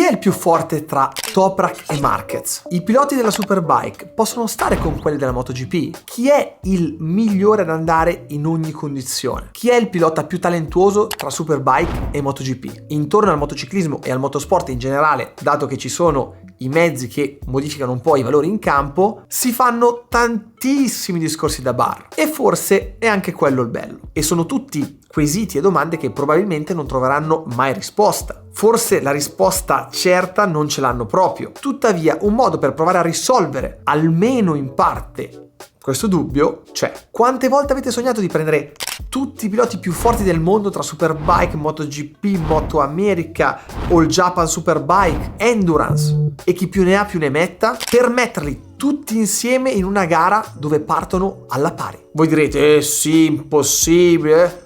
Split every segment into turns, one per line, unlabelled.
è il più forte tra Toprak e Marquez? I piloti della Superbike possono stare con quelli della MotoGP? Chi è il migliore ad andare in ogni condizione? Chi è il pilota più talentuoso tra Superbike e MotoGP? Intorno al motociclismo e al motorsport in generale, dato che ci sono i mezzi che modificano un po' i valori in campo, si fanno tantissimi discorsi da bar, e forse è anche quello il bello. E sono tutti quesiti e domande che probabilmente non troveranno mai risposta. Forse la risposta certa non ce l'hanno proprio. Tuttavia, un modo per provare a risolvere, almeno in parte, questo dubbio c'è. Quante volte avete sognato di prendere tutti i piloti più forti del mondo tra Superbike, MotoGP, Moto America, All Japan Superbike, Endurance e chi più ne ha più ne metta, per metterli tutti insieme in una gara dove partono alla pari? Voi direte, sì, impossibile.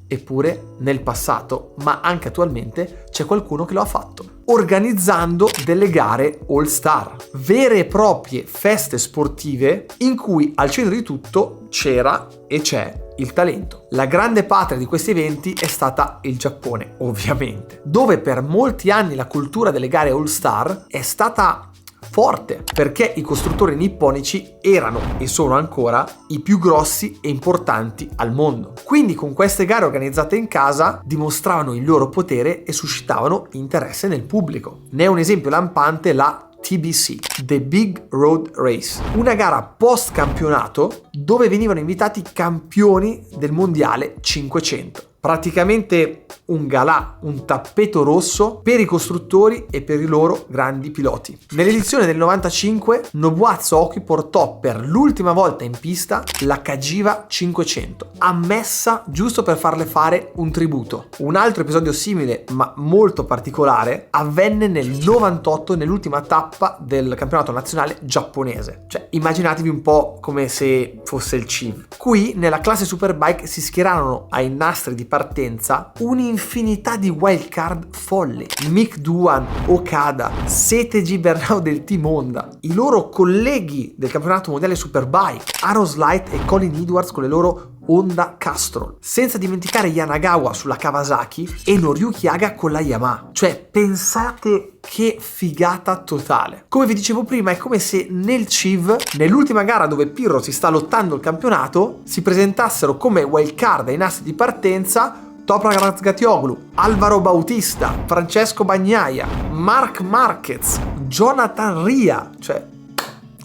Eppure nel passato, ma anche attualmente, c'è qualcuno che lo ha fatto, organizzando delle gare all star, vere e proprie feste sportive in cui al centro di tutto c'era e c'è il talento. La grande patria di questi eventi è stata il Giappone, ovviamente, dove per molti anni la cultura delle gare all star è stata forte, perché i costruttori nipponici erano e sono ancora i più grossi e importanti al mondo. Quindi con queste gare organizzate in casa dimostravano il loro potere e suscitavano interesse nel pubblico. Ne è un esempio lampante la TBC, The Big Road Race, una gara post campionato dove venivano invitati campioni del mondiale 500. Praticamente un galà, un tappeto rosso per i costruttori e per i loro grandi piloti. Nell'edizione del 95 Nobuatsu Oki portò per l'ultima volta in pista la Cagiva 500, ammessa giusto per farle fare un tributo. Un altro episodio simile ma molto particolare avvenne nel 98 nell'ultima tappa del campionato nazionale giapponese. Cioè immaginatevi un po' come se fosse il CIV. Qui nella classe Superbike si schierarono ai nastri di partenza un'infinità di wildcard folli. Mick Doohan, Okada, Sete Gibernau del Team Honda, i loro colleghi del campionato mondiale Superbike, Aaron Slight e Colin Edwards con le loro Honda Castrol, senza dimenticare Yanagawa sulla Kawasaki e Noriyuki Haga con la Yamaha. Cioè pensate che figata totale. Come vi dicevo prima, è come se nel CIV, nell'ultima gara dove Pirro si sta lottando il campionato, si presentassero come wildcard ai nastri di partenza Toprak Razgatlioglu, Alvaro Bautista, Francesco Bagnaia, Marc Marquez, Jonathan Ria. Cioè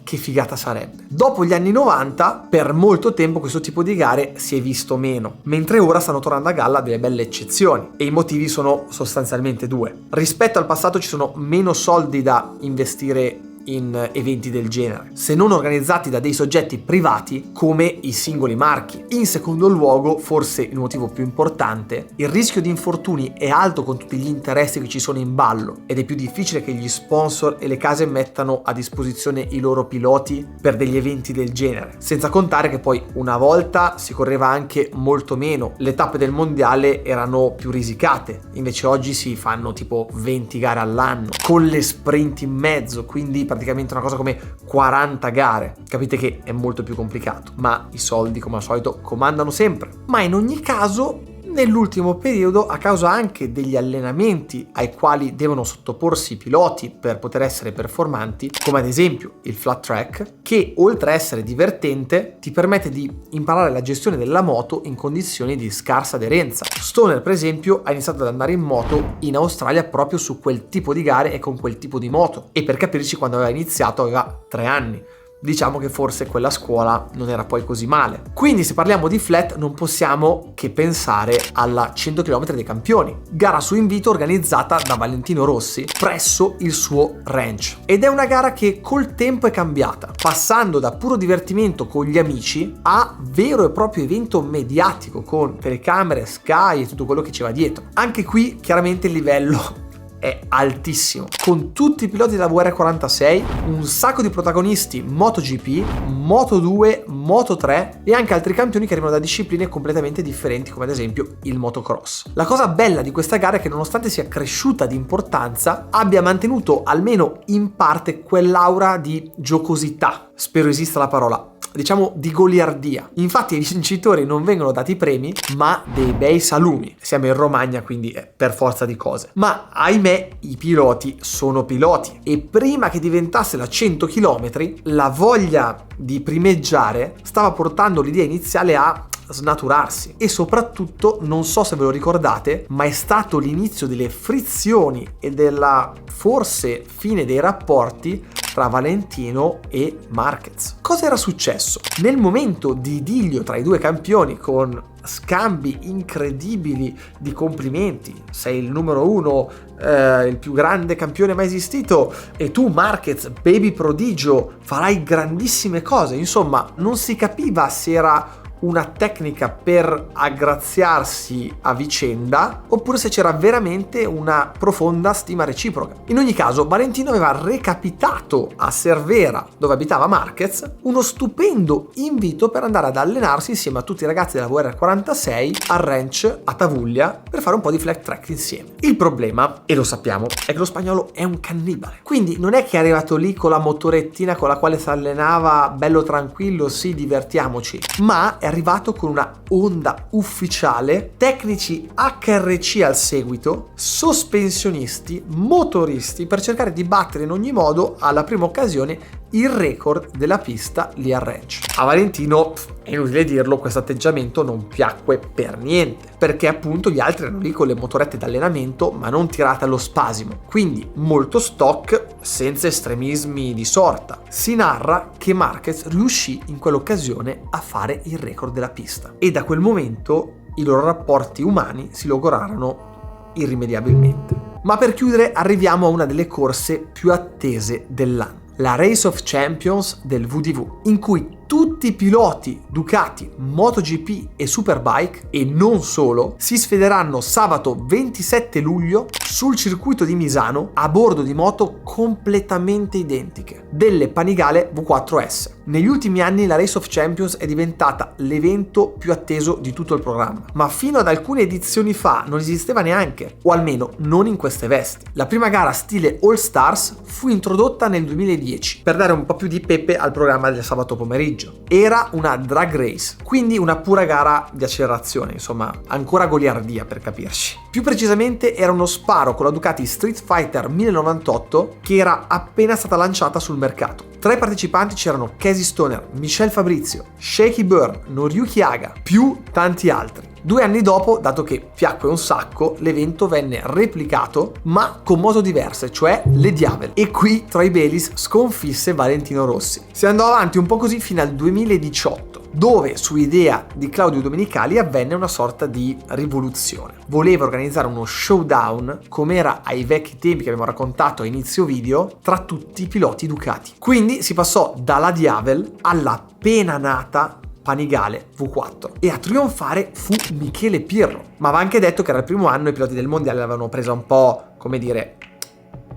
che figata sarebbe. Dopo gli anni 90, per molto tempo questo tipo di gare si è visto meno, mentre ora stanno tornando a galla delle belle eccezioni, e i motivi sono sostanzialmente due. Rispetto al passato ci sono meno soldi da investire in eventi del genere, se non organizzati da dei soggetti privati come i singoli marchi. In secondo luogo, forse il motivo più importante, il rischio di infortuni è alto con tutti gli interessi che ci sono in ballo, ed è più difficile che gli sponsor e le case mettano a disposizione i loro piloti per degli eventi del genere, senza contare che poi una volta si correva anche molto meno, le tappe del mondiale erano più risicate, invece oggi si fanno tipo 20 gare all'anno con le sprint in mezzo, quindi praticamente una cosa come 40 gare. Capite che è molto più complicato, ma i soldi come al solito comandano sempre. Ma in ogni caso, nell'ultimo periodo, a causa anche degli allenamenti ai quali devono sottoporsi i piloti per poter essere performanti, come ad esempio il flat track, che oltre a essere divertente ti permette di imparare la gestione della moto in condizioni di scarsa aderenza. Stoner per esempio ha iniziato ad andare in moto in Australia proprio su quel tipo di gare e con quel tipo di moto, e per capirci quando aveva iniziato aveva 3 anni. Diciamo che forse quella scuola non era poi così male. Quindi se parliamo di flat non possiamo che pensare alla 100 km dei campioni, gara su invito organizzata da Valentino Rossi presso il suo ranch. Ed è una gara che col tempo è cambiata, passando da puro divertimento con gli amici a vero e proprio evento mediatico con telecamere, Sky e tutto quello che ci va dietro. Anche qui chiaramente il livello è altissimo, con tutti i piloti della VR46, un sacco di protagonisti MotoGP, Moto2, Moto3 e anche altri campioni che arrivano da discipline completamente differenti, come ad esempio il motocross. La cosa bella di questa gara è che nonostante sia cresciuta di importanza, abbia mantenuto almeno in parte quell'aura di giocosità, spero esista la parola, diciamo di goliardia. Infatti ai vincitori non vengono dati premi, ma dei bei salumi. Siamo in Romagna, quindi è per forza di cose. Ma ahimè, i piloti sono piloti e prima che diventasse la 100 km, la voglia di primeggiare stava portando l'idea iniziale a snaturarsi. E soprattutto, non so se ve lo ricordate, ma è stato l'inizio delle frizioni e della forse fine dei rapporti tra Valentino e Marquez. Cosa era successo? Nel momento di idillio tra i due campioni, con scambi incredibili di complimenti, sei il numero uno, il più grande campione mai esistito, e tu Marquez, baby prodigio, farai grandissime cose. Insomma, non si capiva se era una tecnica per aggraziarsi a vicenda oppure se c'era veramente una profonda stima reciproca. In ogni caso, Valentino aveva recapitato a Cervera, dove abitava Marquez, uno stupendo invito per andare ad allenarsi insieme a tutti i ragazzi della VR46 al ranch a Tavuglia per fare un po' di flat track insieme. Il problema, e lo sappiamo, è che lo spagnolo è un cannibale. Quindi non è che è arrivato lì con la motorettina con la quale si allenava, bello tranquillo, sì, divertiamoci, ma è arrivato con una Honda ufficiale, tecnici HRC al seguito, sospensionisti, motoristi, per cercare di battere in ogni modo alla prima occasione il record della pista lì al ranch. A Valentino, è inutile dirlo, questo atteggiamento non piacque per niente, perché appunto gli altri erano lì con le motorette d'allenamento ma non tirate allo spasimo, quindi molto stock senza estremismi di sorta. Si narra che Marquez riuscì in quell'occasione a fare il record della pista e da quel momento i loro rapporti umani si logorarono irrimediabilmente. Ma per chiudere arriviamo a una delle corse più attese dell'anno, la Race of Champions del VDV, in cui tutti i piloti Ducati, MotoGP e Superbike, e non solo, si sfideranno sabato 27 luglio sul circuito di Misano a bordo di moto completamente identiche, delle Panigale V4S. Negli ultimi anni la Race of Champions è diventata l'evento più atteso di tutto il programma, ma fino ad alcune edizioni fa non esisteva neanche, o almeno non in queste vesti. La prima gara stile All Stars fu introdotta nel 2010 per dare un po' più di pepe al programma del sabato pomeriggio. Era una drag race, quindi una pura gara di accelerazione, insomma ancora goliardia per capirci. Più precisamente era uno sparo con la Ducati Street Fighter 1098 che era appena stata lanciata sul mercato. Tra i partecipanti c'erano Casey Stoner, Michel Fabrizio, Shaky Byrne, Noriyuki Haga, più tanti altri. 2 anni dopo, dato che piacque un sacco, l'evento venne replicato ma con moto diverse, cioè le Diavel, e qui Troy Bayliss sconfisse Valentino Rossi. Si andò avanti un po' così fino al 2018, dove su idea di Claudio Domenicali avvenne una sorta di rivoluzione. Voleva organizzare uno showdown, come era ai vecchi tempi che abbiamo raccontato a inizio video, tra tutti i piloti Ducati. Quindi si passò dalla Diavel alla appena nata Panigale V4 e a trionfare fu Michele Pirro, ma va anche detto che era il primo anno e i piloti del mondiale l'avevano presa un po', come dire,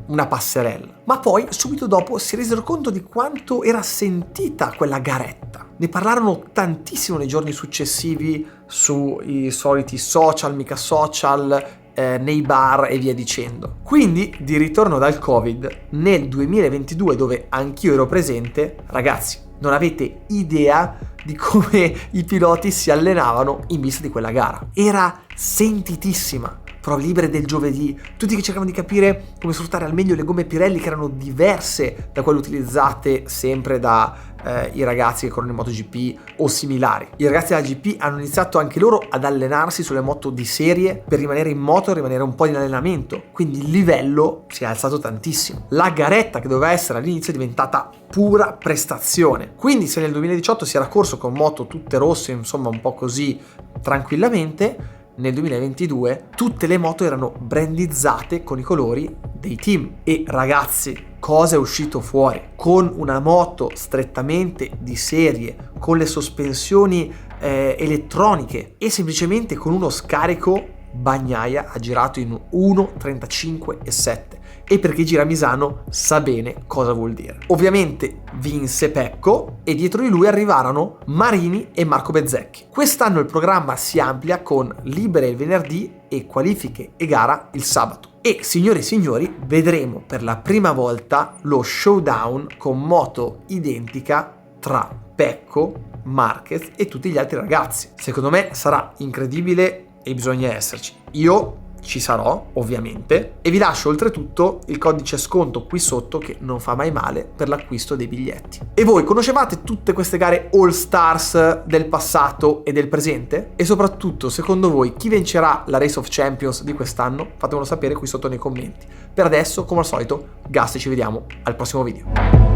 una passerella. Ma poi subito dopo si resero conto di quanto era sentita quella garetta. Ne parlarono tantissimo nei giorni successivi sui soliti social, mica social, nei bar e via dicendo. Quindi, di ritorno dal Covid, nel 2022, dove anch'io ero presente, ragazzi, non avete idea di come i piloti si allenavano in vista di quella gara. Era sentitissima. Prove libere del giovedì, tutti che cercavano di capire come sfruttare al meglio le gomme Pirelli, che erano diverse da quelle utilizzate sempre da i ragazzi che corrono in MotoGP o similari. I ragazzi della GP hanno iniziato anche loro ad allenarsi sulle moto di serie per rimanere in moto e rimanere un po' in allenamento, quindi il livello si è alzato tantissimo. La garetta che doveva essere all'inizio è diventata pura prestazione, quindi se nel 2018 si era corso con moto tutte rosse, insomma un po' così tranquillamente, nel 2022 tutte le moto erano brandizzate con i colori dei team. E ragazzi, cosa è uscito fuori? Con una moto strettamente di serie, con le sospensioni elettroniche e semplicemente con uno scarico, Bagnaia ha girato in 1.35,7 e per chi gira a Misano sa bene cosa vuol dire. Ovviamente vinse Pecco e dietro di lui arrivarono Marini e Marco Bezzecchi. Quest'anno il programma si amplia con libere il venerdì e qualifiche e gara il sabato. E signore e signori, vedremo per la prima volta lo showdown con moto identica tra Pecco, Marquez e tutti gli altri ragazzi. Secondo me sarà incredibile e bisogna esserci. Io ci sarò, ovviamente, e vi lascio oltretutto il codice sconto qui sotto, che non fa mai male, per l'acquisto dei biglietti. E voi conoscevate tutte queste gare All Stars del passato e del presente? E soprattutto, secondo voi, chi vincerà la Race of Champions di quest'anno? Fatemelo sapere qui sotto nei commenti. Per adesso, come al solito, Gas, ci vediamo al prossimo video.